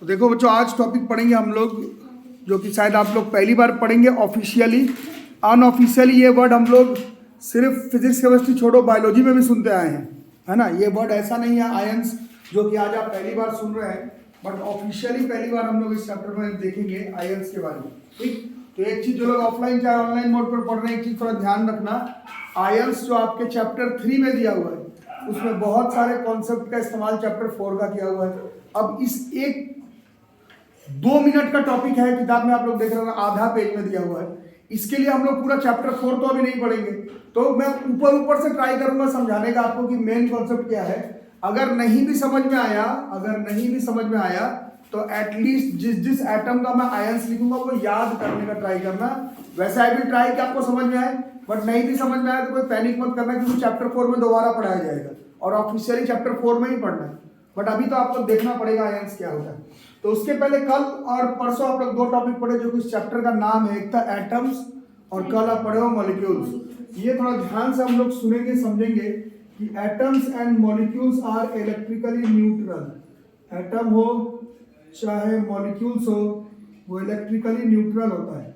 तो देखो बच्चों, आज टॉपिक पढ़ेंगे हम लोग जो कि शायद आप लोग पहली बार पढ़ेंगे ऑफिशियली। अनऑफिशियली ये वर्ड हम लोग सिर्फ फिजिक्स केमिस्ट्री छोड़ो बायोलॉजी में भी सुनते आए हैं, है ना। ये वर्ड ऐसा नहीं है आयंस जो कि आज आप पहली बार सुन रहे हैं, बट ऑफिशियली पहली बार हम लोग इस चैप्टर में देखेंगे आयंस के बारे में। ठीक, तो एक चीज जो लोग ऑफलाइन चाहे ऑनलाइन मोड पर पढ़ रहे हैं, एक चीज थोड़ा ध्यान रखना, आयंस जो आपके चैप्टर 3 में दिया हुआ है उसमें बहुत सारे कॉन्सेप्ट का इस्तेमाल चैप्टर 4 का किया हुआ है। अब इस एक 2 मिनट का टॉपिक है, किताब में आप लोग देख रहे हो आधा पेज में दिया हुआ है, इसके लिए हम लोग पूरा चैप्टर 4 तो अभी नहीं पढ़ेंगे। तो मैं ऊपर से ट्राई करूंगा समझाने का आपको कि मेन कॉन्सेप्ट क्या है। अगर नहीं भी समझ में आया तो एटलीस्ट जिस एटम का मैं आयंस लिखूंगा वो याद करने का ट्राई करना। वैसे आई विल ट्राई कि आपको समझ में आए, बट नहीं भी समझ में आया तो कोई पैनिक मत करना, क्योंकि चैप्टर 4 में दोबारा पढ़ाया जाएगा और ऑफिशियली चैप्टर 4 में ही पढ़ना है। बट अभी तो आपको देखना पड़ेगा आयंस क्या होता है। तो उसके पहले कल और परसों आप लोग 2 टॉपिक पढ़े जो कि इस चैप्टर का नाम है, एक था एटम्स और कल आप पढ़े हो मॉलिक्यूल्स। ये थोड़ा ध्यान से हम लोग सुनेंगे समझेंगे कि atoms and molecules are electrically neutral. Atom हो चाहे मॉलिक्यूल्स हो, वो इलेक्ट्रिकली न्यूट्रल होता है।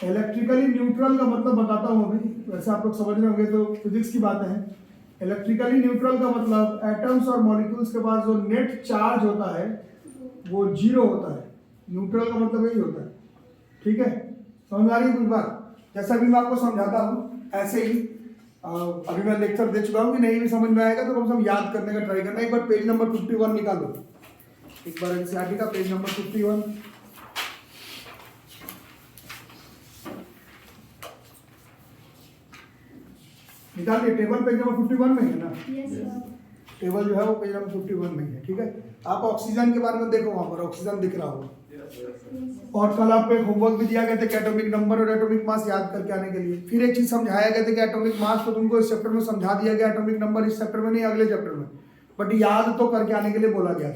इलेक्ट्रिकली न्यूट्रल का मतलब बताता हूँ अभी, वैसे आप लोग समझ रहे होंगे तो फिजिक्स की बातें हैं। इलेक्ट्रिकली न्यूट्रल का मतलब एटम्स और मॉलिक्यूल्स के पास जो नेट चार्ज होता है वो 0 होता है। न्यूट्रल का मतलब यही होता है। ठीक है, समझ आ रही है कुछ बात? जैसा भी मैं आपको समझाता हूँ ऐसे ही अभी मैं लेक्चर दे चुका हूँ कि नहीं भी समझ में आएगा तो कम से कम याद करने का ट्राई करना। एक बार पेज नंबर 51 निकालो, एक बार एनसीईआरटी का पेज नंबर 51 निकालिए। टेबल पेज नंबर 51 में है ना? टेबल जो है वो पेज नंबर 51 में है। ठीक है, आप ऑक्सीजन के बारे में देखो, वहां पर ऑक्सीजन दिख रहा होगा। और कल आपको एक होमवर्क भी दिया गया था कि एटॉमिक नंबर और एटॉमिक मास याद करके आने के लिए। फिर एक चीज समझाया गया था कि एटॉमिक मास तो तुमको इस चैप्टर में समझा दिया गया, एटॉमिक नंबर इस चैप्टर में नहीं अगले चैप्टर में, बट याद तो करके आने के लिए बोला गया।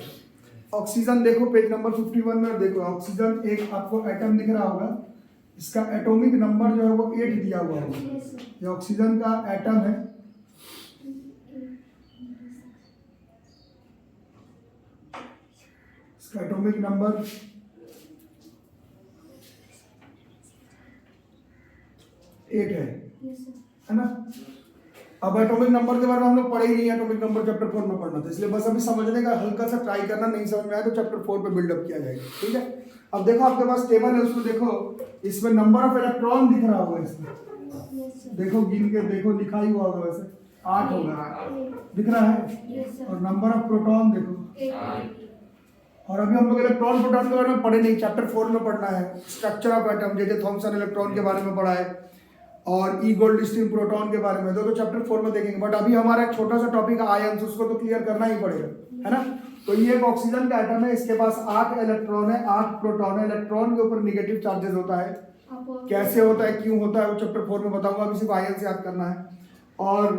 ऑक्सीजन देखो पेज नंबर 51 में, देखो ऑक्सीजन एक आपको एटम दिख रहा होगा, इसका एटॉमिक नंबर जो है वो 8 दिया हुआ होगा। ये ऑक्सीजन का एटम है, इसका एटॉमिक नंबर 8 है ना। अब एटॉमिक नंबर के बारे में हम लोग पढ़े ही नहीं, एटॉमिक नंबर चैप्टर 4 में पढ़ना था, इसलिए बस अभी समझने का हल्का सा ट्राई करना, नहीं समझ में आया तो चैप्टर 4 पे बिल्डअप किया जाएगा। ठीक है, अब देखो आपके पास टेबल है, उसमें देखो इसमें नंबर ऑफ इलेक्ट्रॉन दिख रहा होगा, इसमें देखो गिन के देखो, लिखा ही हुआ होगा, वैसे 8 होगा, दिख रहा है। और नंबर ऑफ प्रोटॉन देखो। और अभी हम लोग इलेक्ट्रॉन प्रोटॉन के बारे में पढ़े नहीं, चैप्टर 4 में पढ़ना है। Structure of atom J Thomson electron के बारे में पढ़ा है और ई गोल्डस्टीन प्रोटॉन के बारे में, तो चैप्टर 4 में देखेंगे। बट अभी हमारा एक छोटा सा टॉपिक आयंस, उसको तो क्लियर करना ही पड़ेगा, है ना। तो ये एक ऑक्सीजन का एटम है, इसके पास 8 इलेक्ट्रॉन है, 8 प्रोटॉन है। इलेक्ट्रॉन के ऊपर निगेटिव चार्जेस होता है, कैसे होता है, क्यों होता है, वो चैप्टर 4 में बताऊंगा, अभी सिर्फ आयंस याद करना है। और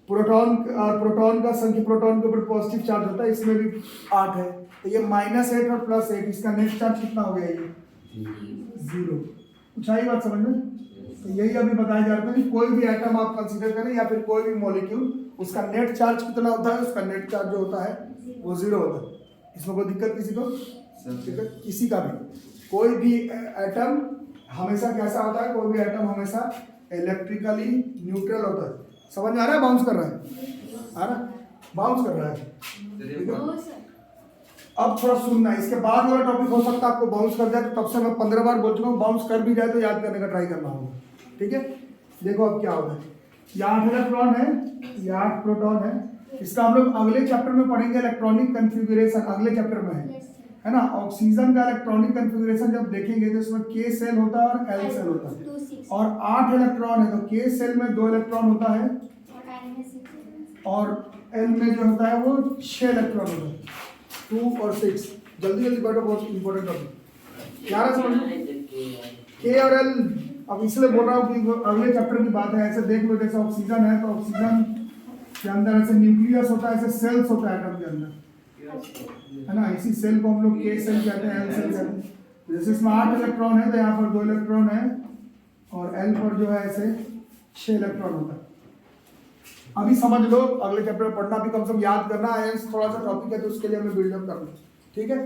प्रोटॉन का संख्या, प्रोटॉन के ऊपर पॉजिटिव चार्ज होता है, इसमें भी 8 है। तो ये -8 और +8, इसका नेट चार्ज कितना हो गया, ये 0। कुछ आई बात समझ में? तो यही अभी बताया जा रहा है कि कोई भी एटम आप कंसीडर करें या फिर कोई भी मॉलिक्यूल, उसका नेट चार्ज कितना होता है, उसका नेट चार्ज जो होता है वो 0 होता है। इसमें कोई दिक्कत किसी को? दिक्कत किसी का भी? कोई भी एटम हमेशा कैसा होता है, कोई भी एटम हमेशा इलेक्ट्रिकली न्यूट्रल होता है। समझ में आ रहा है? बाउंस कर रहा है, आ रहा बाउंस कर रहा है। अब थोड़ा सुनना, इसके बाद वाला टॉपिक हो सकता है आपको बाउंस कर जाए, तो तब से मैं 15 बार बोल चुका हूँ, बाउंस कर भी जाए तो याद करने का ट्राई करना होगा। ठीक है, देखो अब क्या होगा। ये 8 इलेक्ट्रॉन है, ये 8 प्रोटॉन है। इसका हम लोग अगले चैप्टर में पढ़ेंगे, इलेक्ट्रॉनिक कन्फिगुरेशन अगले चैप्टर में है ना। ऑक्सीजन का इलेक्ट्रॉनिक कन्फिगुरेशन जब देखेंगे तो इसमें K सेल होता है और L सेल होता है, और 8 इलेक्ट्रॉन है तो K सेल में 2 इलेक्ट्रॉन होता है और L में जो होता है वो 6 इलेक्ट्रॉन होता है, 2 और 6। जल्दी जल्दी बैठो, बहुत इंपॉर्टेंट टॉपिक। क्या रहा समझ में? K और L, अब इसलिए बोल रहा हूँ कि अगले चैप्टर की बात है। ऐसे देख लो, जैसे ऑक्सीजन है तो ऑक्सीजन के अंदर ऐसे न्यूक्लियस होता है, ऐसे सेल्स होता है एटम के अंदर, है ना। इसी सेल को हम लोग K सेल कहते हैं, L सेल कहते हैं। जैसे इसमें 8 इलेक्ट्रॉन है तो यहाँ पर 2 इलेक्ट्रॉन है और L पर जो है ऐसे 6 इलेक्ट्रॉन होता है। अभी समझ लो, अगले चैप्टर में पढ़ना, भी कम से कम याद करना। आयंस थोड़ा सा टॉपिक है तो उसके लिए हमें बिल्डअप करना, ठीक है।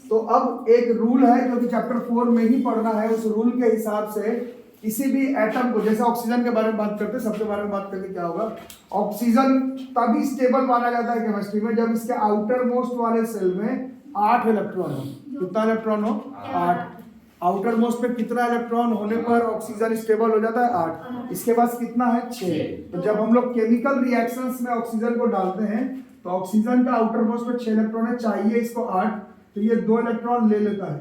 तो अब एक रूल है जो कि चैप्टर 4 में ही पढ़ना है। उस रूल के हिसाब से किसी भी एटम को, जैसे ऑक्सीजन के बारे में बात करते हैं, सबके बारे में बात करके क्या होगा, ऑक्सीजन तभी स्टेबल माना जाता है केमिस्ट्री में जब इसके आउटर मोस्ट वाले सेल में 8 इलेक्ट्रॉन हो। कितना इलेक्ट्रॉन हो? 8। आउटर मोस्ट में कितना इलेक्ट्रॉन होने पर ऑक्सीजन स्टेबल हो जाता है? 8। इसके पास कितना है? 6। तो जब हम लोग केमिकल रिएक्शंस में ऑक्सीजन को डालते हैं तो ऑक्सीजन का आउटर मोस्ट में 6 इलेक्ट्रॉन है, चाहिए इसको 8, तो ये 2 इलेक्ट्रॉन ले लेता है।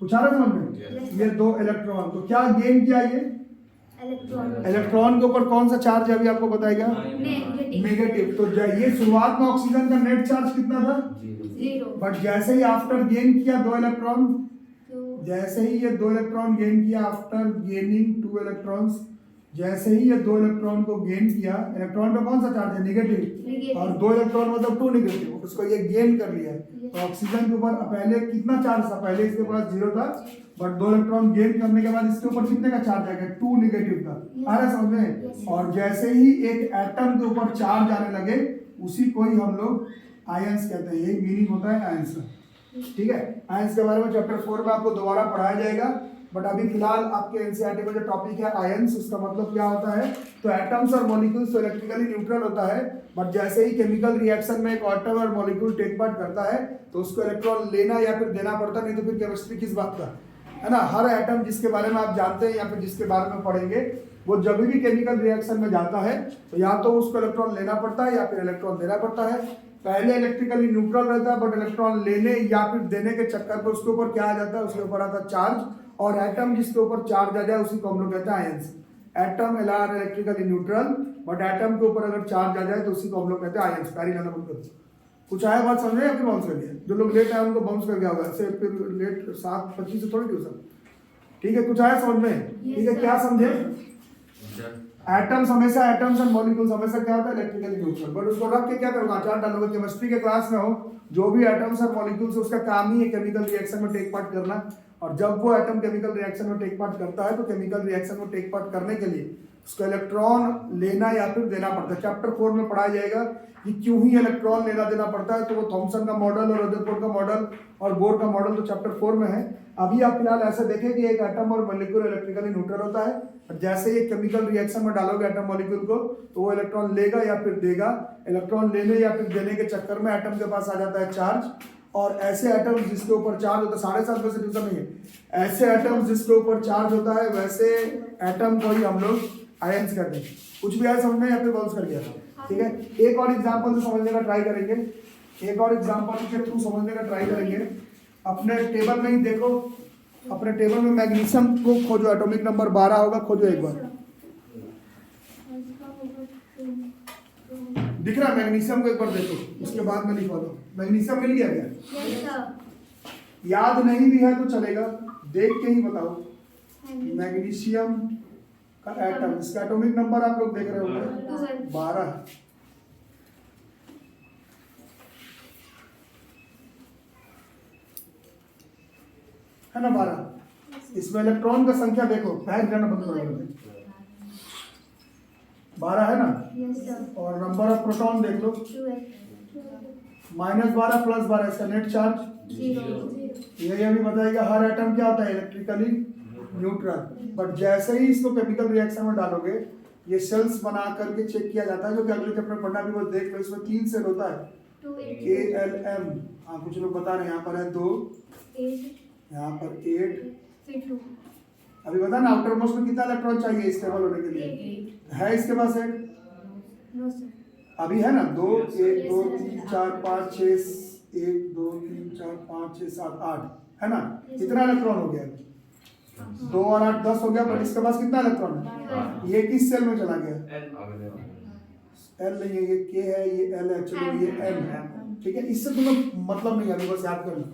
कुछ आ रहा है समझ में? ये 2 इलेक्ट्रॉन, तो क्या गेन किया ये? इलेक्ट्रॉन के ऊपर कौन सा चार्ज है अभी आपको बताएगा? नेगेटिव। तो ये शुरुआत में ऑक्सीजन का नेट चार्ज कितना था? 0। बट जैसे ही आफ्टर गेन किया 2 इलेक्ट्रॉन, जैसे ही ये 2 इलेक्ट्रॉन गेन किया आफ्टर गेनिंग 2 इलेक्ट्रॉन्स, जैसे ही ये 2 इलेक्ट्रॉन को गेन किया, इलेक्ट्रॉन पे कौन सा चार्ज है? नेगेटिव। और 2 इलेक्ट्रॉन मतलब 2 नेगेटिव, उसको ये गेन कर लिया। तो ऑक्सीजन के ऊपर पहले कितना चार्ज था? पहले इसके पास 0 था, बट 2 इलेक्ट्रॉन गेन करने के बाद इसके ऊपर कितने का चार्ज आएगा? 2 नेगेटिव का। आ रहा है समझ में? और जैसे ही एक एटम के ऊपर चार्ज आने लगे, उसी को ही हम लोग आयंस कहते हैं। यही मीनिंग होता है आयंस का, ठीक है। आयंस के बारे में चैप्टर 4 में आपको दोबारा पढ़ाया जाएगा, बट अभी फिलहाल आपके एनसीईआरटी में जो टॉपिक है आयंस, उसका मतलब क्या होता है? तो एटम्स और मॉलिक्यूल्स तो इलेक्ट्रिकली न्यूट्रल होता है, बट जैसे ही केमिकल रिएक्शन में एक एटम और मॉलिक्यूल टेक पार्ट करता है तो उसको इलेक्ट्रॉन लेना या फिर देना पड़ता है, नहीं तो फिर केमिस्ट्री किस बात का है ना। हर एटम जिसके बारे में आप जानते हैं या फिर जिसके बारे में पढ़ेंगे, वो जब भी केमिकल रिएक्शन में जाता है तो या तो उसको इलेक्ट्रॉन लेना पड़ता है या फिर इलेक्ट्रॉन देना पड़ता है। पहले इलेक्ट्रिकली न्यूट्रल रहता है, बट इलेक्ट्रॉन लेने या फिर देने के चक्कर पर उसके ऊपर क्या आ जाता है? उसके ऊपर आता है चार्ज, और एटम जिसके ऊपर चार्ज आ जाए उसी को हम लोग कहते हैं ions. Atom are electrically neutral, but atom के ऊपर अगर चार्ज आ जाए तो उसी को हम लोग कहते हैं आयंस। पैरी लाना बंद करो। कुछ आया बात समझ रहे हैं या फिर बाउंस कर गया? जो लोग लेट आए उनको बाउंस कर गया होगा, ऐसे फिर लेट 7:25 से थोड़ी ट्यूशन, ठीक है। कुछ आया समझ में? ठीक है, क्या समझे? एटम्स हमेशा, एटम्स एंड मॉलिक्यूल्स हमेशा क्या होता है? Electrically neutral. बट उसको रख के क्या करोगे? चार्ट डालोगे। केमिस्ट्री के क्लास में हो, जो भी एटम्स और मॉलिक्यूल्स, उसका काम ही है केमिकल रिएक्शन में टेक पार्ट करना। और जब वो एटम केमिकल रिएक्शन में टेक पार्ट करता है तो केमिकल रिएक्शन में टेक पार्ट करने के लिए उसको इलेक्ट्रॉन लेना या फिर देना पड़ता है। चैप्टर 4 में पढ़ाया जाएगा कि क्यों ही इलेक्ट्रॉन लेना देना पड़ता है। तो वो थॉमसन का मॉडल और रदरफोर्ड का मॉडल और बोर का मॉडल तो चैप्टर 4 में है। अभी आप फिलहाल ऐसे देखें कि एक एटम और मॉलिक्यूल इलेक्ट्रिकली न्यूट्रल होता है, और जैसे ही केमिकल रिएक्शन में डालोगे एटम मॉलिक्यूल को तो वो इलेक्ट्रॉन लेगा या फिर देगा। इलेक्ट्रॉन लेने या फिर देने के चक्कर में एटम के पास आ जाता है चार्ज, और ऐसे एटम्स जिसके ऊपर चार्ज होता है, 7.5 बजे ट्यूशन नहीं है, ऐसे एटम्स जिसके ऊपर चार्ज होता है वैसे एटम को ही हम लोग आयंस कहते हैं। कुछ भी आया समझ में या फिर बाउंस कर गया? ठीक है, एक और एग्जांपल से समझने का ट्राई करेंगे, एक और एग्जांपल के थ्रू समझने का ट्राई करेंगे। अपने टेबल में ही देखो, अपने टेबल में मैग्नीशियम को खोजो, एटॉमिक नंबर 12 होगा, खोजो एक बार। दिख रहा है? मैग्नीशियम को एक बार देखो, उसके बाद में लिखवा दो। मैग्नीशियम मिल गया क्या? याद नहीं भी है तो चलेगा, देख के ही बताओ। मैग्नीशियम का एटम, इसका एटॉमिक नंबर आप लोग देख रहे होंगे 12 है ना, 12। इसमें इलेक्ट्रॉन का संख्या देखो, बैग जाना बंद करो, 12 है ना। और नंबर ऑफ प्रोटॉन देख लो, -12 +12, इसका नेट चार्ज 0। ये भी बताएगा हर एटम क्या होता है? Electrically neutral. बट जैसे ही इसको केमिकल रिएक्शन में डालोगे, ये सेल्स बना करके चेक किया जाता है, जो कि अगले चैप्टर पढ़ना भी, वो देख लो। इसमें 3 सेल होता है, KLM। हाँ, कुछ लोग बता रहे हैं, यहाँ पर है 2, यहाँ पर 8, अभी बता ना आउटर मोस्ट में कितना इलेक्ट्रॉन चाहिए स्टेबल होने के लिए? है इसके पास 8? अभी है ना 2, 1, 2, 3, 4, 5, 6, 1, 2, 3, 4, 5, 6, 7, 8 है ना। कितना इलेक्ट्रॉन हो गया? 2 और 8 10 हो गया। बट इसके पास कितना इलेक्ट्रॉन है? ये किस सेल में चला गया? L नहीं है, ये K है, ये L है, चलो ये M है, ठीक है। इससे तुम्हें मतलब नहीं है, अभी बस याद करना।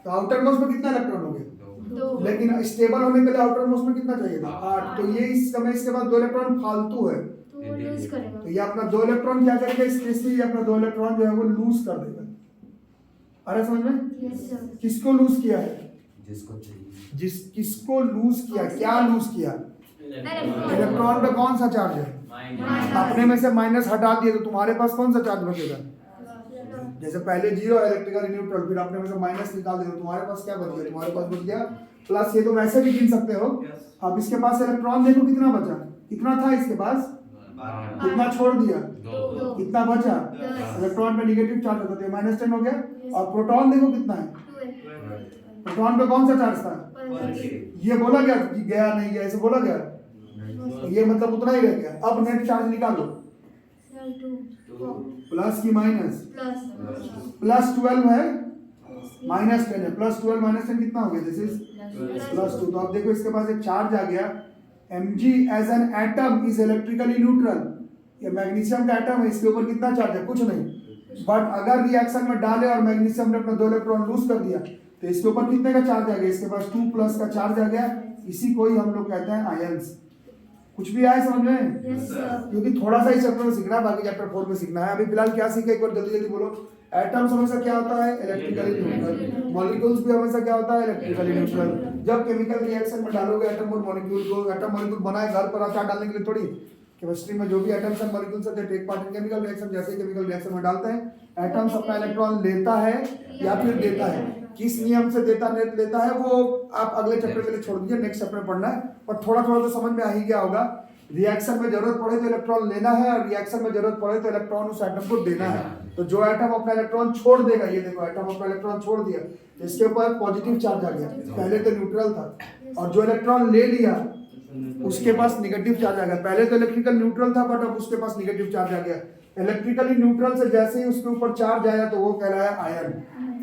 तो आउटर मोस्ट में कितना इलेक्ट्रॉन हो गया? 2। लेकिन स्टेबल होने के लिए आउटर मोस्ट में कितना चाहिए था? 8। तो ये इस समय इसके पास 2 इलेक्ट्रॉन फालतू है, तो लूज करेगा। तो ये अपना 2 इलेक्ट्रॉन क्या करेगा? इस केस में ये अपना 2 इलेक्ट्रॉन जो है वो लूज कर देगा। अरे समझ में? Yes sir. किसको लूज किया है? जिसको चाहिए। किसको लूज किया? क्या लूज किया? इलेक्ट्रॉन पे कौन सा चार्ज है? अपने में से माइनस हटा दिए तो तुम्हारे पास कौन सा चार्ज बचेगा? जैसे पहले जीरो इलेक्ट्रिकली न्यूट्रल, फिर अपने में से माइनस निकाल दिए तो तुम्हारे पास क्या बच गया? तुम्हारे पास बच गया प्लस। ये तुम ऐसे भी गिन सकते हो। अब इसके पास इलेक्ट्रॉन देखो कितना बचा, कितना था इसके पास, कितना छोड़ दिया, कितना बचा। इलेक्ट्रॉन में निगेटिव चार्ज होता है, -10 हो गया। और प्रोटॉन देखो कितना है, प्रोटॉन पे कौन सा चार्ज था? ये बोला गया कि गया नहीं गया, ऐसे बोला गया, ये मतलब उतना ही रह गया। अब नेट चार्ज निकालो, प्लस की माइनस, +12 है, -10 है, +12 -10 कितना हो गया? This is +2। तो अब देखो इसके पास एक चार्ज आ गया। Mg as an atom is electrically neutral. ये मैग्नीशियम का एटम है, इसके ऊपर कितना चार्ज है? कुछ नहीं। बट अगर रिएक्शन में डाले और मैग्नीशियम ने अपना 2 इलेक्ट्रॉन लूज कर दिया तो इसके ऊपर कितने का चार्ज आ गया? इसके पास 2+ का चार्ज आ गया। इसी को ही हम लोग कहते हैं आयंस। कुछ भी आया समझ में? क्योंकि थोड़ा सा ही चैप्टर में सीखना है, बाकी चैप्टर 4 में सीखना है। अभी फिलहाल क्या सीखे, एक बार जल्दी जल्दी बोलो। एटम्स हमेशा क्या होता है? Electrically neutral. मॉलिक्यूल्स भी हमेशा क्या होता है? Electrically neutral. जब केमिकल रिएक्शन में डालोगे एटम और मॉलिक्यूल को, एटम मॉलिक्यूल बनाए घर पर अचार डालने के लिए थोड़ी। केमिस्ट्री में जो भी एटम्स एंड मॉलिक्यूल्स होते हैं take part in chemical reaction. जैसे केमिकल रिएक्शन में डालते हैं एटम्स अपना इलेक्ट्रॉन लेता है या फिर देता है। किस नियम से लेता है वो आप अगले चैप्टर के लिए छोड़ दीजिए, नेक्स्ट चैप्टर में पढ़ना है। पर थोड़ा थोड़ा तो समझ में आ ही गया होगा। रिएक्शन में जरूरत पड़े तो इलेक्ट्रॉन लेना है और रिएक्शन में जरूरत पड़े तो इलेक्ट्रॉन उस एटम को देना है। तो जो एटम अपना इलेक्ट्रॉन छोड़ देगा, ये देखो एटम अपना इलेक्ट्रॉन छोड़ दिया, इसके ऊपर पॉजिटिव चार्ज आ गया, पहले तो न्यूट्रल था। और जो इलेक्ट्रॉन ले लिया उसके पास निगेटिव चार्ज आ गया। पहले तो इलेक्ट्रिकल न्यूट्रल था बट अब उसके पास निगेटिव चार्ज आ गया। इलेक्ट्रिकली न्यूट्रल से जैसे ही उसके ऊपर चार्ज आया तो वो कहलाया आयन।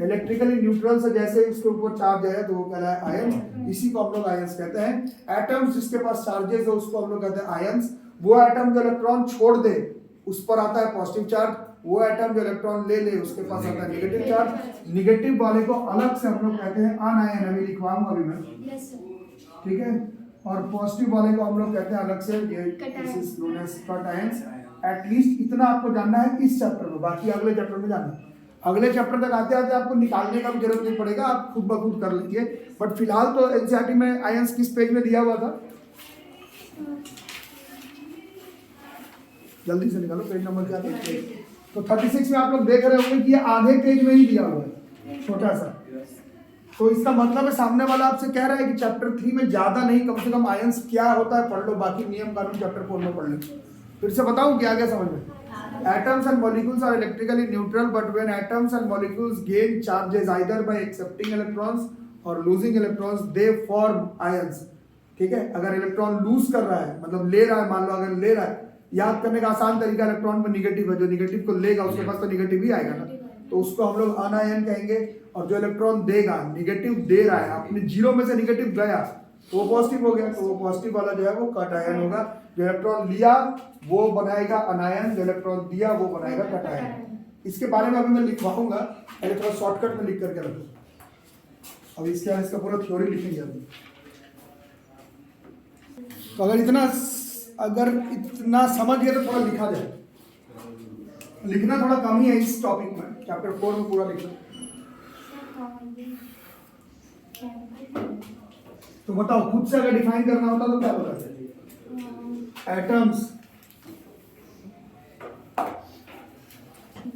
इलेक्ट्रिकली न्यूट्रल से जैसे ही उसके ऊपर चार्ज आया तो वो कहलाया आयन। इसी को हम लोग आयंस कहते हैं। एटम्स जिसके पास चार्जेस है उसको हम लोग कहते हैं आयंस। वो एटम जो इलेक्ट्रॉन छोड़ दे उस पर आता है पॉजिटिव चार्ज। वो एटम जो इलेक्ट्रॉन ले ले उसके पास आता है नेगेटिव चार्ज। नेगेटिव वाले को अलग से हम लोग कहते हैं अनायन। अभी लिखवाऊंगा अभी मैं, ठीक है। और पॉजिटिव वाले को हम लोग कहते हैं अलग से, ये this is known as cations. At least इतना आपको जानना है इस चैप्टर में, बाकी अगले चैप्टर में जानना है। अगले चैप्टर तक आते आते आपको निकालने का भी जरूरत नहीं पड़ेगा, आप खुद ब खुद कर लेंगे। बट फिलहाल तो एनसीईआरटी में आयंस किस पेज में दिया हुआ था? जल्दी से निकालो, पेज नंबर क्या था? तो 36 में आप लोग देख रहे होंगे कि ये आधे पेज में ही दिया हुआ है, छोटा सा। तो इसका मतलब है सामने वाला आपसे कह रहा है कि चैप्टर 3 में ज्यादा नहीं, कम से कम आयंस क्या होता है पढ़ लो, बाकी नियम कानून चैप्टर 4 में पढ़ लो। फिर से बताऊं क्या क्या समझ में? Atoms and molecules are electrically neutral, but when atoms and molecules gain charges either by accepting electrons or losing electrons, they form ions. ठीक है, अगर इलेक्ट्रॉन लूज कर रहा है मतलब ले रहा है, मान लो अगर ले रहा है, याद करने का आसान तरीका इलेक्ट्रॉन में निगेटिव है, जो निगेटिव को लेगा उसके पास तो निगेटिव ही आएगा ना, तो उसको हम लोग अनायन कहेंगे। और जो इलेक्ट्रॉन देगा, निगेटिव दे रहा है, अपने जीरो में से निगेटिव गया तो वो पॉजिटिव हो गया, तो वो पॉजिटिव वाला जो है वो कैटायन होगा। जो इलेक्ट्रॉन लिया वो बनाएगा अनायन, जो इलेक्ट्रॉन दिया वो बनाएगा कैटायन। इसके बारे में अभी मैं लिखवाऊंगा, पहले थोड़ा शॉर्टकट में लिख करके रखो। अब इसके बाद इसका पूरा थ्योरी लिखेंगे अभी। तो अगर इतना समझ गए तो थोड़ा लिखा जाए। लिखना थोड़ा कम ही है इस टॉपिक में, चैप्टर 4 में पूरा लिखना। तो बताओ खुद से अगर डिफाइन करना होता तो क्या बताते? एटम्स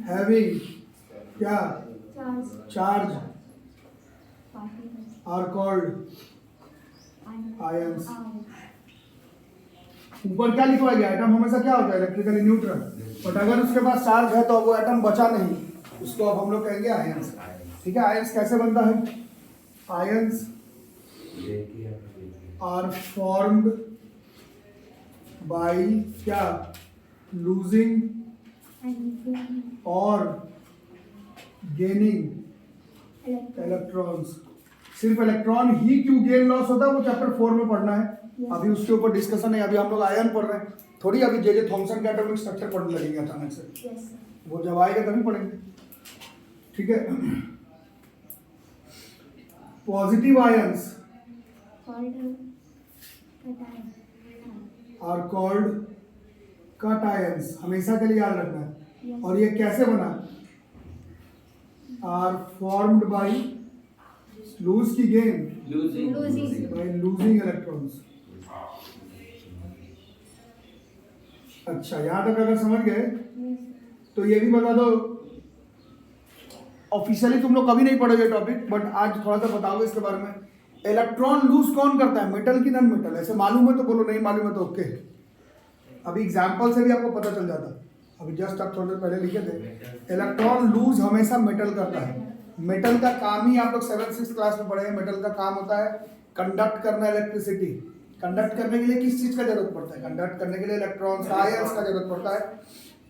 हैविंग क्या चार्ज आर कॉल्ड आयंस। ऊपर क्या लिखा गया? एटम हमेशा क्या होता है? Electrically neutral. बट अगर उसके पास चार्ज है तो वो एटम बचा नहीं, उसको अब हम लोग कहेंगे आयंस। ठीक है, आयंस कैसे बनता है? आयंस आर फॉर्म्ड बाय क्या? लूजिंग और गेनिंग इलेक्ट्रॉन्स। सिर्फ इलेक्ट्रॉन ही क्यों गेन लॉस होता है वो चैप्टर 4 में पढ़ना है। अभी उसके ऊपर डिस्कशन है, अभी हम लोग आयन पढ़ रहे हैं, थोड़ी अभी जे थॉमसन का एटॉमिक स्ट्रक्चर पढ़ने लगेंगे अचानक से। वो जब आएगा तभी पढ़ेंगे। ठीक है, positive ions are called cations, हमेशा के लिए याद रखना है। और ये कैसे बना? आर फॉर्म्ड बाय लूज की गेन बाय लूजिंग इलेक्ट्रॉन्स। अच्छा, यहाँ तक अगर समझ गए तो ये भी बता दो, ऑफिशियली तुम लोग कभी नहीं पढ़ोगे टॉपिक, बट आज थोड़ा सा बताओगे इसके बारे में। इलेक्ट्रॉन लूज कौन करता है, मेटल की नॉन मेटल? ऐसे मालूम है तो बोलो, नहीं मालूम है तो ओके। अभी एग्जाम्पल से भी आपको पता चल जाता। अभी जस्ट आप थोड़ी देर पहले लिखे थे, इलेक्ट्रॉन लूज हमेशा मेटल करता है। मेटल का काम ही आप लोग 7th-6th क्लास में पढ़े हैं। मेटल का काम होता है कंडक्ट करना इलेक्ट्रिसिटी। कंडक्ट करने के लिए किस चीज का जरूरत पड़ता है? कंडक्ट करने के लिए इलेक्ट्रॉन आयंस का जरूरत पड़ता है।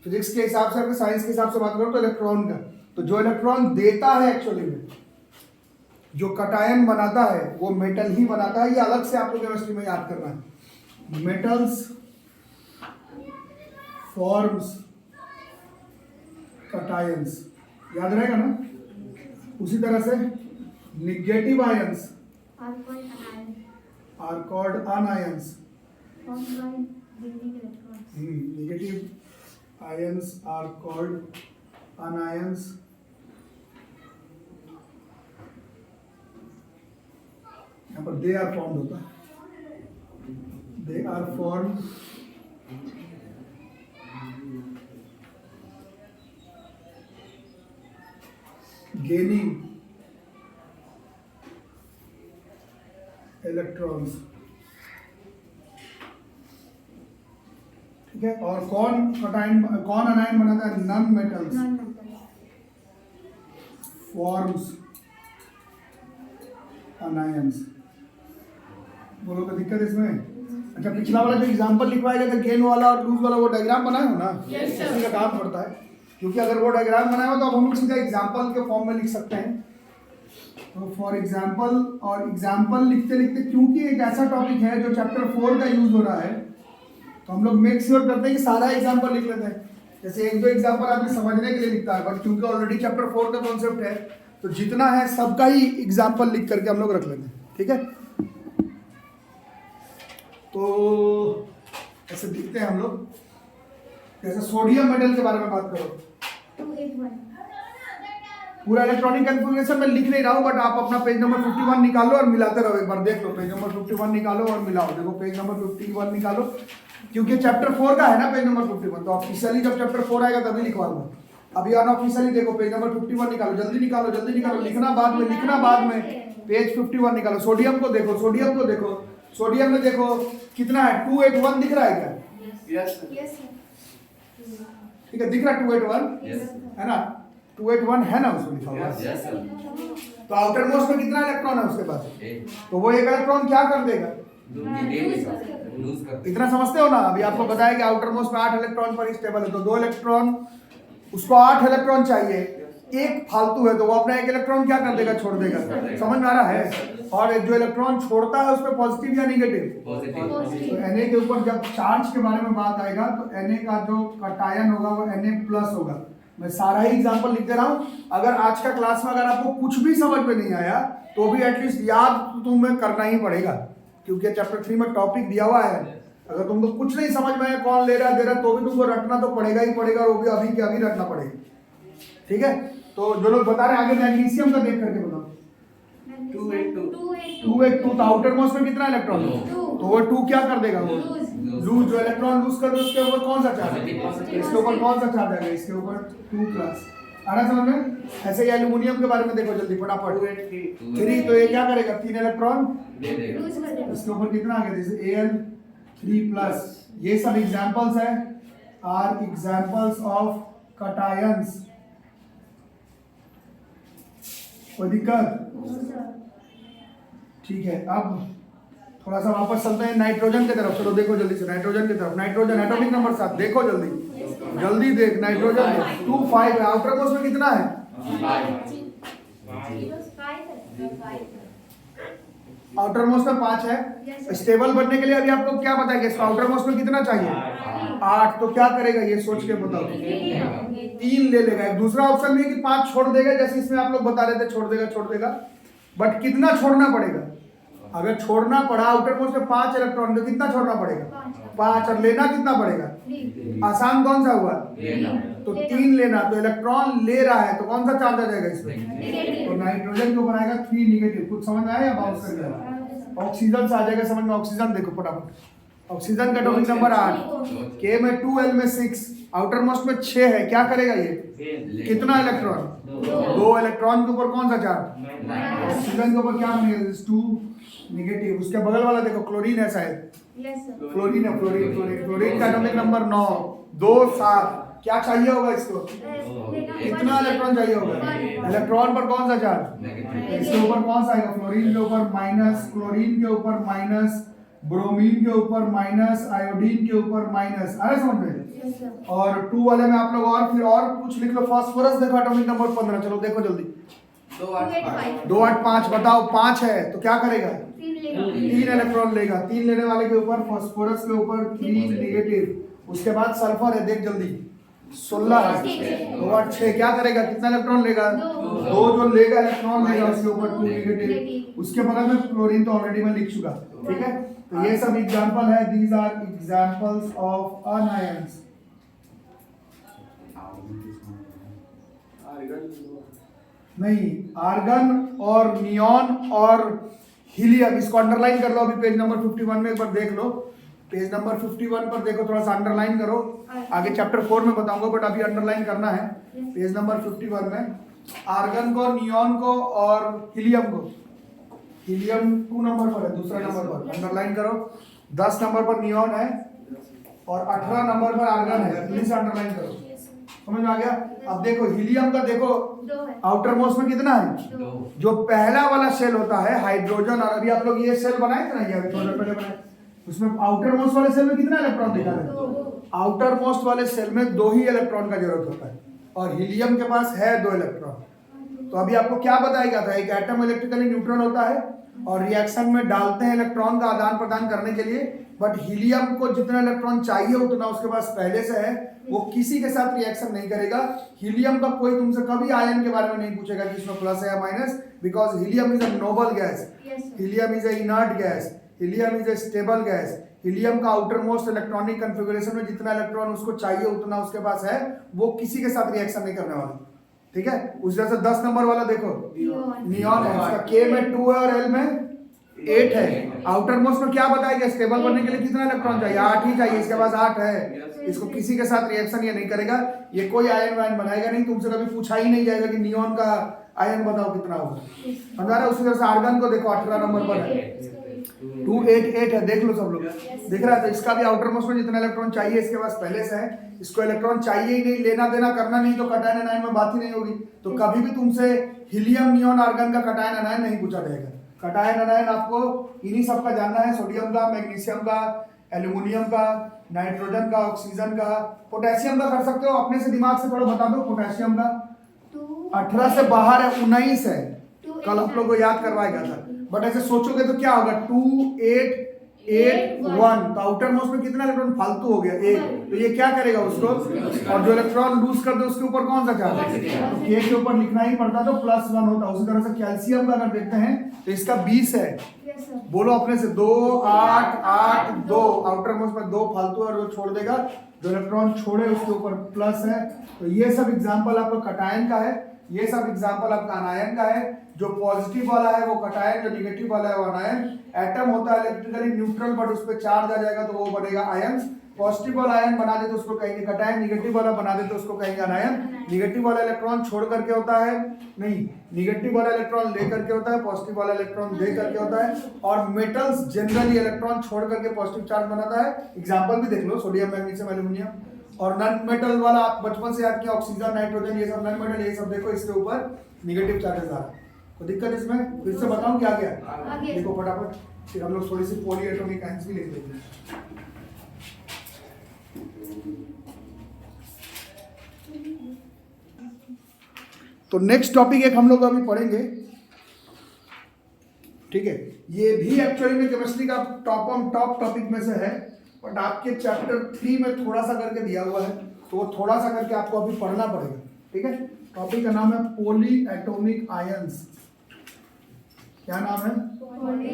फिजिक्स के हिसाब से, साइंस के हिसाब से बात करो तो इलेक्ट्रॉन का। तो जो इलेक्ट्रॉन देता है एक्चुअली में, जो कटायन बनाता है वो मेटल ही बनाता है। ये अलग से आपको केमिस्ट्री में याद करना है। मेटल्स फॉर्म्स कटायंस, याद रहेगा ना। उसी तरह से negative ions are called anions. Negative ions are called anions. यहाँ पर दे आर फॉर्म्ड होता है, they are formed gaining electrons. ठीक है, और कौन अनायन बनाता है? Non metals forms anions. बोलो तो दिक्कत इसमें? अच्छा, पिछला वाला जो एग्जांपल लिखवाया गया था गेन वाला और लूज वाला, वो डायग्राम बनाए हो ना? इसी का काम पड़ता है, क्योंकि अगर वो डायग्राम बनाया हो तो अब हम लोग सीधा एग्जांपल के फॉर्म में लिख सकते हैं। तो फॉर एग्जांपल, और एग्जांपल लिखते लिखते क्योंकि एक ऐसा टॉपिक है जो चैप्टर 4 का यूज हो रहा है, तो हम लोग मेक श्योर करते हैं कि सारा एग्जांपल लिख लेते हैं। जैसे एक दो एग्जांपल आपने समझने के लिए लिखता है, बट क्योंकि ऑलरेडी चैप्टर 4 का कॉन्सेप्ट है तो जितना है सबका ही एग्जांपल लिख करके हम लोग रख लेते हैं। ठीक है, तो ऐसे दिखते हैं हम लोग। जैसे सोडियम मेटल के बारे में बात करो, 281 पूरा इलेक्ट्रॉनिक कन्फिग्रेशन में लिख नहीं रहा हूँ, बट आप अपना पेज नंबर 51 निकालो और मिलाते रहो। एक बार देख लो, पेज नंबर 51 निकालो और मिलाओ। देखो पेज नंबर 51 निकालो, क्योंकि चैप्टर 4 का है ना पेज नंबर 51, तो ऑफिशियली जब चैप्टर 4 आएगा तभी लिखवाऊंगा। अभी अनऑफिशियली देखो, पेज नंबर 51 निकालो, जल्दी निकालो, जल्दी निकालो। लिखना बाद में, पेज 51 निकालो। सोडियम को देखो, सोडियम में देखो कितना है, 281 दिख रहा है क्या? Yes sir. ठीक है, दिख रहा है 281 है ना? 281 है ना उसमें लिखा हुआ। तो आउटर मोस्ट में कितना इलेक्ट्रॉन है उसके पास? तो वो एक इलेक्ट्रॉन क्या कर देगा? इतना समझते हो ना? अभी आपको बताया कि आउटर मोस्ट में 8 इलेक्ट्रॉन पर स्टेबल है, तो 2 इलेक्ट्रॉन, उसको 8 इलेक्ट्रॉन चाहिए, एक फालतू है तो वो अपना एक इलेक्ट्रॉन क्या कर देगा? छोड़ देगा। समझ में आ रहा है? और जो इलेक्ट्रॉन छोड़ता है उसमें पॉजिटिव या निगेटिव? तो Na के ऊपर जब चार्ज के बारे में बात आएगा तो Na का जो कटायन होगा वो Na+ होगा। मैं सारा ही एग्जांपल लिख दे रहा हूँ। अगर आज का क्लास में अगर आपको कुछ भी समझ में नहीं आया तो भी एटलीस्ट याद तुम्हें करना ही पड़ेगा, क्योंकि चैप्टर 3 में टॉपिक दिया हुआ है। अगर तुमको कुछ नहीं समझ में आया कौन ले रहा है दे रहा, तो भी तुमको रटना तो पड़ेगा ही पड़ेगा, और वो भी अभी के अभी रटना पड़ेगा। ठीक है, तो जो लोग बता रहे हैं आगे मैग्नीशियम का देख करके बताओ। 282, तो आउटर मोस्ट में कितना इलेक्ट्रॉन है? तो वो 2 क्या कर देगा? वो लूज, जो इलेक्ट्रॉन लूज कर दे उसके ऊपर कौन सा चार्ज? इसके ऊपर कौन सा चार्ज आएगा? इसके ऊपर 2+। आ रहा समझ में? ऐसे ही एल्यूमिनियम के बारे में देखो जल्दी फटाफट। 3, तो ये क्या करेगा? 3 इलेक्ट्रॉन इसके ऊपर कितना आ गया? जैसे Al3+। ये सब एग्जांपल्स है, आर एग्जांपल्स ऑफ कटायंस। कोई दिक्कत? ठीक है, अब थोड़ा सा वापस चलते हैं नाइट्रोजन की तरफ। चलो देखो जल्दी से नाइट्रोजन की तरफ। नाइट्रोजन एटॉमिक नंबर 7 देखो जल्दी देख। नाइट्रोजन 25 है, आउटर मोस्ट में कितना है? आउटर मोस्ट में 5 है। स्टेबल बनने के लिए अभी आपको क्या बताएंगे? आउटर मोस्ट में कितना चाहिए? 8। तो क्या करेगा ये सोच के बताओ? 3 ले लेगा। एक दूसरा ऑप्शन भी है कि 5 छोड़ देगा, जैसे इसमें आप लोग बता रहे थे छोड़ देगा। बट कितना छोड़ना पड़ेगा? अगर छोड़ना पड़ा आउटर मोस्ट में 5 इलेक्ट्रॉन, तो कितना छोड़ना पड़ेगा? 5। और लेना कितना पड़ेगा? आसान कौन सा हुआ? तो 3 लेना। तो इलेक्ट्रॉन ले रहा है तो कौन सा चार्ज आ जाएगा इसमें? तो नाइट्रोजन के ऊपर आएगा 3 निगेटिव। कुछ समझ में आया या बाउंस कर गया? ऑक्सीजन से आ जाएगा समझ में? ऑक्सीजन देखो फटाफट, ऑक्सीजन का एटॉमिक नंबर 8, के में 2, एल में 6, आउटर मोस्ट में 6 है, क्या करेगा ये? कितना इलेक्ट्रॉन? 2 इलेक्ट्रॉन के ऊपर कौन सा चार्ज? ऑक्सीजन के ऊपर क्या बनेगा? 2 नेगेटिव। उसके बगल वाला देखो क्लोरीन है शायद, फ्लोरीन है, फ्लोरीन का एटॉमिक नंबर 9, 2, 7, क्या चाहिए होगा इसको? कितना इलेक्ट्रॉन चाहिए होगा? इलेक्ट्रॉन पर कौन सा चार्ज? इसके ऊपर कौन सा आएगा? फ्लोरीन के ऊपर माइनस, क्लोरीन के ऊपर माइनस, ब्रोमीन के ऊपर माइनस, आयोडीन के ऊपर माइनस। आ रहा समझ में? और 2 वाले में आप लोग और फिर और कुछ लिख लो। फास्फोरस देखो एटॉमिक नंबर 15, चलो देखो जल्दी। 285 बताओ, 5 है तो क्या करेगा? 3 इलेक्ट्रॉन लेगा। 3 लेने वाले के ऊपर फास्फोरस के ऊपर 3 नेगेटिव। उसके बाद सल्फर है, देख जल्दी, 16 है, 286 क्या करेगा? कितना इलेक्ट्रॉन लेगा? 2 जो लेगा इलेक्ट्रॉन लेगा उसके ऊपर 2 नेगेटिव। उसके बगल में क्लोरीन तो ऑलरेडी मैं लिख चुका, ठीक है। तो ये सब एग्जांपल है, these are examples of anions. नहीं, आर्गन और नियॉन और हीलियम, इसको अंडरलाइन कर लो। अभी पेज नंबर 51 में एक बार देख लो, पेज नंबर 51 पर देखो, थोड़ा सा अंडरलाइन करो। आगे चैप्टर 4 में बताऊंगा, बट अभी अंडरलाइन करना है। पेज नंबर 51 में आर्गन को, नियॉन को और हीलियम को, हीलियम 2 नंबर पर है, दूसरा नंबर पर अंडरलाइन करो। 10 नंबर पर नियॉन है और 18 नंबर पर आर्गन है, जल्दी से अंडरलाइन करो। समझ में आ गया? अब देखो हीलियम का देखो आउटर मोस्ट में कितना है? जो पहला वाला शेल होता है हाइड्रोजन, और अभी आप लोग ये शेल बनाए थे ना, ये अभी थोड़ा पहले बनाए, उसमें आउटर मोस्ट वाले सेल में कितना इलेक्ट्रॉन दिखा है? आउटर मोस्ट वाले सेल में 2 ही इलेक्ट्रॉन का जरूरत होता है, और हीलियम के पास है 2 इलेक्ट्रॉन। तो अभी आपको क्या बताया गया था? एक एटम इलेक्ट्रिकली न्यूट्रल होता है और रिएक्शन में डालते हैं इलेक्ट्रॉन का आदान प्रदान करने के लिए, बट हीलियम को जितना इलेक्ट्रॉन चाहिए उतना उसके पास पहले से है, वो किसी के साथ रिएक्शन नहीं करेगा। हीलियम का कोई तुमसे कभी आयन के बारे में नहीं पूछेगा कि इसमें प्लस है या minus, because helium is a noble gas, helium is a inert gas, helium is a stable gas. Helium का आउटर मोस्ट इलेक्ट्रॉनिक कॉन्फ़िगरेशन में जितना इलेक्ट्रॉन उसको चाहिए उतना उसके पास है, वो किसी के साथ रिएक्शन नहीं करने वाला, ठीक है। उस जैसे 10 नंबर वाला देखो नियॉन है, उसका के में 2 है और एल में 8 है। आउटर मोस्ट में क्या बताया गया? स्टेबल बनने के लिए कितना इलेक्ट्रॉन चाहिए? 8 ही चाहिए, इसके पास 8 है। इसको किसी के साथ रिएक्शन ये नहीं करेगा, ये कोई आयन वायन बनाएगा नहीं, तुमसे कभी पूछा ही नहीं जाएगा कि नियॉन का आयन बताओ कितना होगा। समझा रहा है? उसी तरह से आर्गन को देखो 18 नंबर पर है, 288 है, देख लो सब लोग, दिख रहा है? तो इसका भी आउटर मोस्ट में जितना इलेक्ट्रॉन चाहिए इसके पास पहले से है, इसको इलेक्ट्रॉन चाहिए ही नहीं, लेना देना करना नहीं, तो कटायन एनायन में बात ही नहीं होगी। तो कभी भी तुमसे हीलियम, नियॉन, आर्गन का कटायन एनायन नहीं पूछा जाएगा। कटायन एनायन आपको इन्हीं सब का जानना है, सोडियम का, मैग्नीशियम का, एल्यूमिनियम का, नाइट्रोजन का, ऑक्सीजन का, पोटेशियम का कर सकते हो। अपने से दिमाग से थोड़ा बता दो। पोटेशियम का 18 से बाहर है, 19 है, कल आप लोग को याद करवाया गया था, बट ऐसे सोचोगे तो क्या होगा? 2881, तो आउटर मोस्ट में कितना इलेक्ट्रॉन फालतू हो गया? 1, तो ये क्या करेगा उसको, और जो इलेक्ट्रॉन लूज कर दे उसके ऊपर कौन सा चार्ज है? तो के के ऊपर लिखना ही पड़ता, तो +1 होता। उसी तरह से कैल्शियम का अगर देखते हैं तो इसका 20 है, बोलो अपने से, 2 8 8 2, आउटर मोस्ट में 2 फालतू और वो छोड़ देगा, जो इलेक्ट्रॉन छोड़े उसके ऊपर प्लस है। तो ये सब एग्जांपल आपका कटायन का है, ये सब एग्जांपल आपका अनायन का है। जो पॉजिटिव वाला है वो कटायन, जो निगेटिव वाला है वो अनायन। एटम होता है इलेक्ट्रिकली न्यूट्रल, बट उस पर चार्ज आ जाएगा तो वो बनेगा आयन। पॉजिटिव वाला आयन बना दे तो उसको कहेंगे कटायन, निगेटिव वाला बना दे तो उसको कहेंगे अनायन। निगेटिव वाला इलेक्ट्रॉन छोड़ करके होता है, नहीं, निगेटिव वाला इलेक्ट्रॉन ले करके होता है, पॉजिटिव वाला इलेक्ट्रॉन दे करके होता है। और मेटल्स जनरली इलेक्ट्रॉन छोड़ करके पॉजिटिव चार्ज बनाता है। एग्जांपल भी देख लो, सोडियम, मैग्नीशियम, एल्यूमिनियम। और नॉन मेटल वाला आप बचपन से याद किया, ऑक्सीजन, नाइट्रोजन, ये सब नॉन मेटल, ये सब देखो इसके ऊपर निगेटिव चार्जेस आ रहा है। तो दिक्कत इसमें फिर से बताऊं क्या गया? देखो फटाफट, फिर हम लोग थोड़ी सी पॉली एटॉमिक आयंस भी लिख लेंगे। तो नेक्स्ट टॉपिक एक हम लोग अभी पढ़ेंगे, ठीक है। ये भी एक्चुअली में केमिस्ट्री का टॉप टॉपिक में से है, बट आपके चैप्टर 3 में थोड़ा सा करके दिया हुआ है, तो वो थोड़ा सा करके आपको अभी पढ़ना पड़ेगा, ठीक है। टॉपिक का नाम है पॉली एटॉमिक आयंस। क्या नाम है? Poly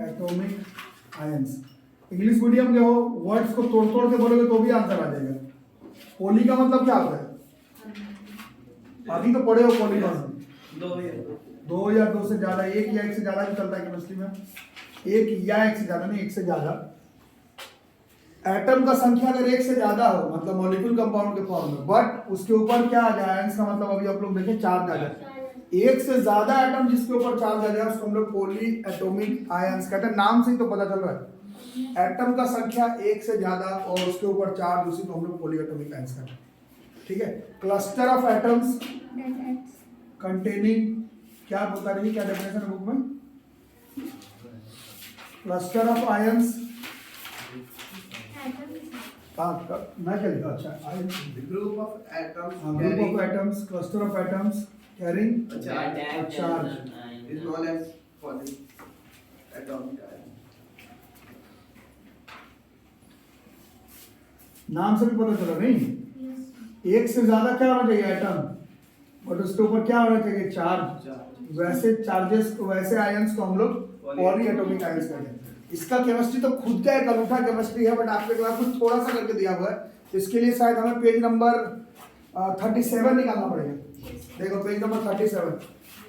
atomic ions. English medium के हो, वर्ड्स को तोड़ तोड़ के बोलोगे तो भी आंसर आ जाएगा। पॉली का मतलब क्या होता है? अभी तो पढ़े हो पॉली का 2 या 2 से ज्यादा, 1 या 1 से ज्यादा भी चलता है केमिस्ट्री में, 1 या 1 से ज्यादा नहीं, 1 से ज्यादा। एटम का संख्या अगर एक से ज्यादा हो मतलब मॉलिक्यूल कंपाउंड के फॉर्म में, बट उसके ऊपर क्या आ जाए आयंस का मतलब अभी आप लोग देखें चार्ज आ जाए, एक से ज्यादा एटम जिसके ऊपर चार्ज आ जाए उसको हम लोग पॉली एटॉमिक आयंस कहते हैं। नाम से ही तो पता चल रहा है, एटम का संख्या एक से ज्यादा और उसके ऊपर चार्ज, उसी को हम लोग पॉली एटॉमिक आयंस कहते हैं। ठीक है, क्लस्टर ऑफ एटम्स कंटेनिंग, क्या बता रही है, क्या डेफिनेशन है बुक में, क्लस्टर ऑफ आयंस मैं क्या लिखा, अच्छा group of atoms group of atoms, cluster of atoms carrying charge is known as poly atomic ion. नाम से भी पता चला नहीं, एक से ज्यादा क्या होना चाहिए एटम और उसके ऊपर क्या होना चाहिए चार्ज, वैसे चार्जेस को, वैसे आयंस को हम लोग पॉली एटॉमिक आयंस कहते हैं। इसका केमिस्ट्री तो खुद का एक अनूठा केमिस्ट्री है, बट आपके क्लास में थोड़ा सा करके दिया हुआ है, तो इसके लिए शायद हमें पेज नंबर 37 निकालना पड़ेगा। देखो पेज नंबर 37,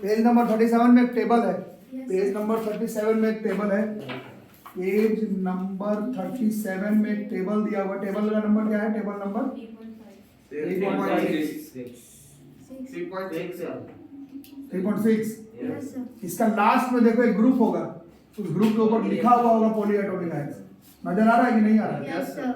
पेज नंबर 37 में एक टेबल है, पेज नंबर 37 में एक टेबल है, पेज नंबर 37 में एक टेबल दिया हुआ, टेबल का नंबर क्या है, टेबल नंबर 3.6। इसका लास्ट में देखो एक ग्रुप होगा, उस ग्रुप के ऊपर लिखा हुआ होगा पॉली एटॉमिक आयंस, नजर आ रहा है कि नहीं आ रहा है? Yes sir.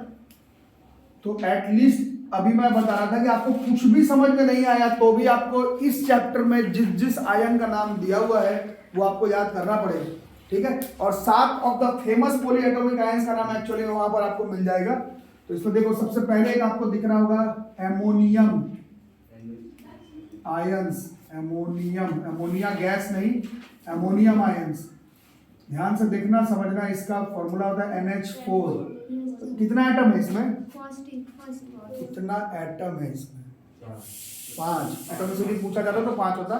तो एटलीस्ट अभी मैं बता रहा था कि आपको कुछ भी समझ में नहीं आया तो भी आपको इस चैप्टर में जिस जिस आयन का नाम दिया हुआ है वो आपको याद करना पड़ेगा। ठीक है, और 7 of the famous poly atomic ions का नाम एक्चुअली वहां पर आपको मिल जाएगा। तो इसमें देखो सबसे पहले एक आपको दिख रहा होगा ammonium ions, ammonium, ammonia gas नहीं, एमोनियम आयंस। ध्यान से देखना समझना, इसका फॉर्मूला होता है NH4। तो कितना एटम है इसमें, कितना एटम है इसमें, 5 एटम से भी पूछा जाता तो 5 होता,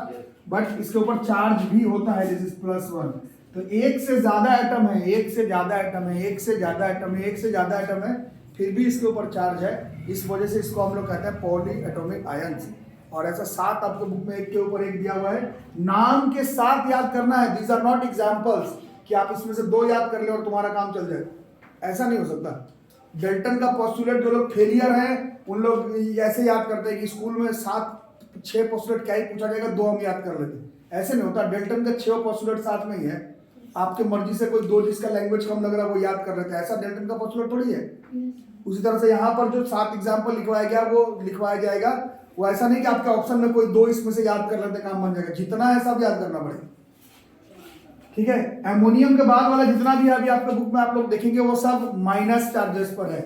बट इसके ऊपर चार्ज भी होता है, दिस इज +1। तो एक से ज्यादा एटम है, एक से ज्यादा एटम है, एक से ज्यादा एटम है, एक से ज्यादा एटम है, फिर भी इसके ऊपर चार्ज है, इस वजह से इसको हम लोग कहते हैं पॉली एटॉमिक आयंस। और ऐसा 7 आपको बुक में एक के ऊपर एक दिया हुआ है, नाम के साथ याद करना है, दीज आर नॉट एग्जाम्पल्स कि आप इसमें से 2 याद कर ले और तुम्हारा काम चल जाए, ऐसा नहीं हो सकता। डेल्टन का पोस्टुलेट जो लोग फेलियर हैं उन लोग ऐसे याद करते हैं कि स्कूल में 7-6 पोस्टुलेट क्या ही पूछा जाएगा, 2 हम याद कर लेते, ऐसे नहीं होता। डेल्टन का 6 पोस्टुलेट साथ में ही है, आपके मर्जी से कोई 2 जिसका लैंग्वेज कम लग रहा है वो याद कर लेते हैं, ऐसा डेल्टन का पोस्टुलेट थोड़ी है। उसी तरह से यहाँ पर जो 7 एग्जाम्पल लिखवाया गया वो लिखवाया जाएगा, वो ऐसा नहीं कि आपके ऑप्शन में कोई 2 इसमें से याद कर लेते काम बन जाएगा, जितना है सब याद करना पड़ेगा। ठीक है, एमोनियम के बाद वाला जितना भी अभी आपके बुक में आप लोग देखेंगे वो सब माइनस चार्जेस पर है,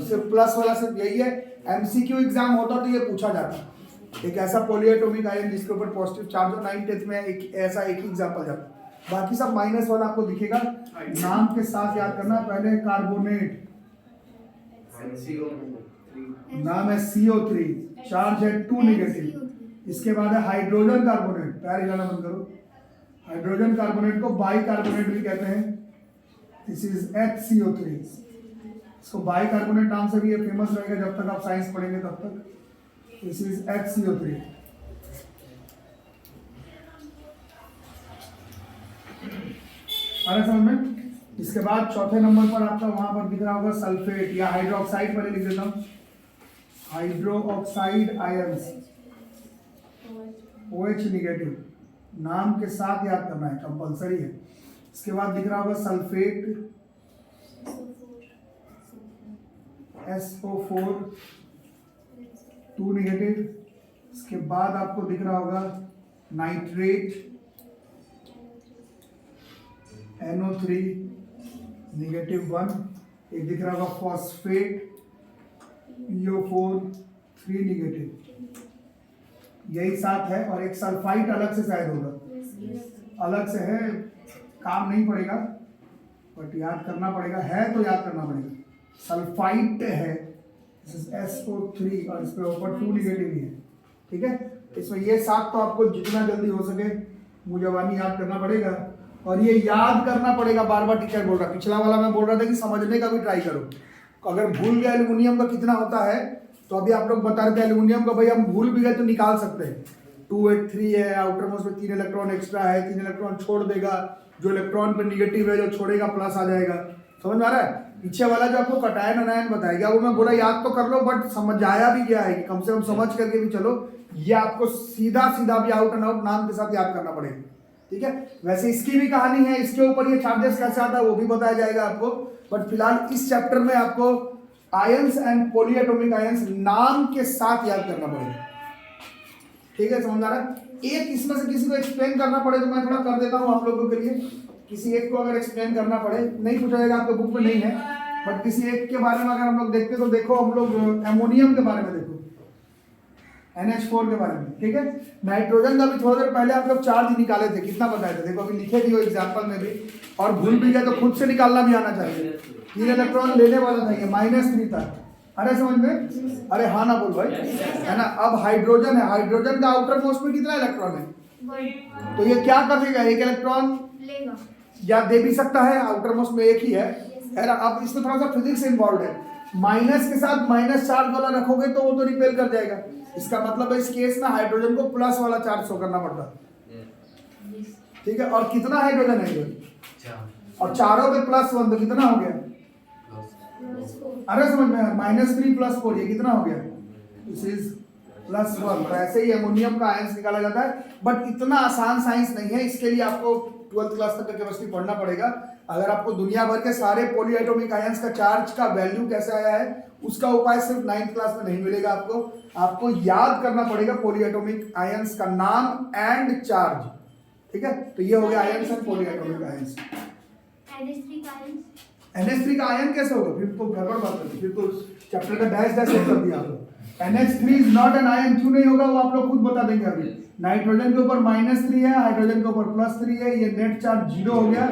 सिर्फ प्लस वाला सिर्फ यही है। एमसीक्यू एग्जाम होता तो ये पूछा जाता, एक ऐसा पॉली एटॉमिक आयन जिसके ऊपर पॉजिटिव चार्ज हो, 9th में एक ऐसा एक ही एग्जांपल जाता, बाकी सब माइनस वाला आपको दिखेगा। नाम के साथ याद करना, पहले कार्बोनेट, नाम है CO3, चार्ज है 2 नेगेटिव। इसके बाद है हाइड्रोजन कार्बोनेट, पैर हिलाना बंद करो, हाइड्रोजन कार्बोनेट को बाइकार्बोनेट भी कहते हैं, दिस इज HCO3। इसको बाइकार्बोनेट नाम से भी ये फेमस रहेगा जब तक आप साइंस पढ़ेंगे तब तक। This is HCO3। आ रहा समझ में? इसके बाद चौथे नंबर पर आपका वहां पर दिख रहा होगा सल्फेट या हाइड्रोक्साइड, पहले लिख देता हूं, हाइड्रोक्साइड आयंस, OH नेगेटिव, नाम के साथ याद करना है, कंपलसरी है। इसके बाद दिख रहा होगा सल्फेट, SO4 2 नेगेटिव। इसके बाद आपको दिख रहा होगा नाइट्रेट, NO3 -1। एक दिख रहा होगा फॉस्फेट, PO4 3 नेगेटिव। यही 7 है, और एक सल्फाइड अलग से शायद होगा, अलग से है, काम नहीं पड़ेगा बट याद करना पड़ेगा, है तो याद करना पड़ेगा। सल्फाइड है, SO3 और इस पे ऊपर 2 नेगेटिव ही है। ठीक है, इसमें ये 7 तो आपको जितना जल्दी हो सके मुजवानी याद करना पड़ेगा, और ये याद करना पड़ेगा, बार बार टीचर बोल रहा, पिछला वाला मैं बोल रहा था कि समझने का भी ट्राई करो। अगर भूल गया एल्युमिनियम का कितना होता है तो अभी आप लोग बता रहे थे एल्युमिनियम का, भाई हम भूल भी गए तो निकाल सकते हैं, 283 है, आउटर मोस्ट में 3 इलेक्ट्रॉन एक्स्ट्रा है, 3 इलेक्ट्रॉन छोड़ देगा, जो इलेक्ट्रॉन पे निगेटिव है जो छोड़ेगा प्लस आ जाएगा, समझ में आ रहा है? पीछे वाला जो आपको कटायन अनायन बताएगा वो मैं बोला याद तो कर लो, बट समझाया भी गया है कि कम से कम समझ करके भी चलो। ये आपको सीधा सीधा भी आउट एंड आउट नाम के साथ याद करना पड़ेगा, ठीक है। वैसे इसकी भी कहानी है, इसके ऊपर ये चार्जेस कैसे आता है वो भी बताया जाएगा आपको, बट फिलहाल इस चैप्टर में आपको आयंस एंड पॉलीएटॉमिक आयंस नाम के साथ याद करना पड़ेगा, ठीक है। समझ आ रहा है? एक इसमें से किसी को एक्सप्लेन करना पड़े तो मैं थोड़ा कर देता हूँ आप लोगों के लिए। किसी एक को अगर एक्सप्लेन करना पड़े, नहीं पूछा जाएगा, आपके बुक में नहीं है, बट किसी एक के बारे में अगर हम लोग देखते तो देखो, हम लोग एमोनियम के बारे में देखो, NH4 के बारे में, ठीक है। नाइट्रोजन का भी थोड़ी देर पहले आप लोग चार्ज निकाले थे, कितना बताए थे, देखो अभी लिखे थी वो एग्जाम्पल में भी, और भूल भी गए तो खुद से निकालना भी आना चाहिए। 3 इलेक्ट्रॉन लेने वाला था, ये -3 था, अरे समझ में, अरे हाँ ना बोल भाई, है ना। अब हाइड्रोजन है, हाइड्रोजन का आउटर मोस्ट में कितना इलेक्ट्रॉन है, तो ये क्या कर देगा, 1 इलेक्ट्रॉन लेगा या दे भी सकता है, आउटर मोस्ट में एक ही है ना। अब इसमें थोड़ा सा फिजिक्स इन्वॉल्व है, माइनस के साथ माइनस चार्ज वाला रखोगे तो वो तो रिपेल कर जाएगा। इसका मतलब है इस केस में हाइड्रोजन को प्लस वाला चार्ज शो करना पड़ता है, ठीक है। और कितना हाइड्रोजन है ये, और चारों पे +1 तो कितना हो गया, अरे समझ में, -3 + 4 ये कितना हो गया, दिस इज +1। तो ऐसे ही एमोनियम का आयंस निकाला जाता है, बट इतना आसान साइंस नहीं है, इसके लिए आपको 12th क्लास तक का केमिस्ट्री पढ़ना पड़ेगा। अगर आपको दुनिया भर के सारे पॉलीएटॉमिक आयंस का चार्ज का वैल्यू कैसे आया है उसका उपाय सिर्फ 9th क्लास में नहीं मिलेगा, आपको याद करना पड़ेगा पॉलीएटॉमिक आयंस का नाम एंड चार्ज, ठीक है। तो ये हो गया ions and polyatomic ions. NH3 का आयन कैसे होगा, फिर तो गड़बड़ बात करती, फिर तो चैप्टर का डैश कर दिया आप लोग। NH3 is not an ion, क्यों नहीं होगा वो आप लोग खुद बता देंगे अभी। नाइट्रोजन के ऊपर -3 है, हाइड्रोजन के ऊपर +3 है, ये नेट चार्ज 0 हो गया,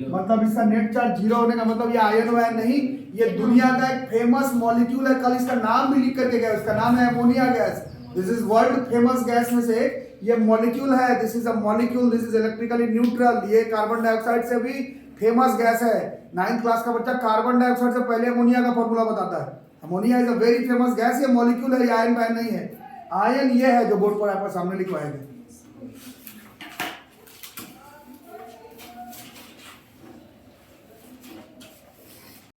मतलब इसका नेट चार्ज 0 होने का मतलब ये आयन वायन नहीं, ये दुनिया का एक फेमस मॉलिक्यूल है। कल इसका नाम भी लिख करके गया, उसका नाम है ammonia gas. This is world famous gas में से ये मॉलिक्यूल है, this is a molecule, this is electrically neutral. ये कार्बन डाइऑक्साइड से भी फेमस गैस है। 9th क्लास का बच्चा कार्बन डाइऑक्साइड से पहले अमोनिया का फॉर्मूला बताता है। Ammonia is a very famous gas, ये मॉलिक्यूल है, ये आयन नहीं है। आयन ये है जो बोर्ड पर आपके सामने लिखवाया गया।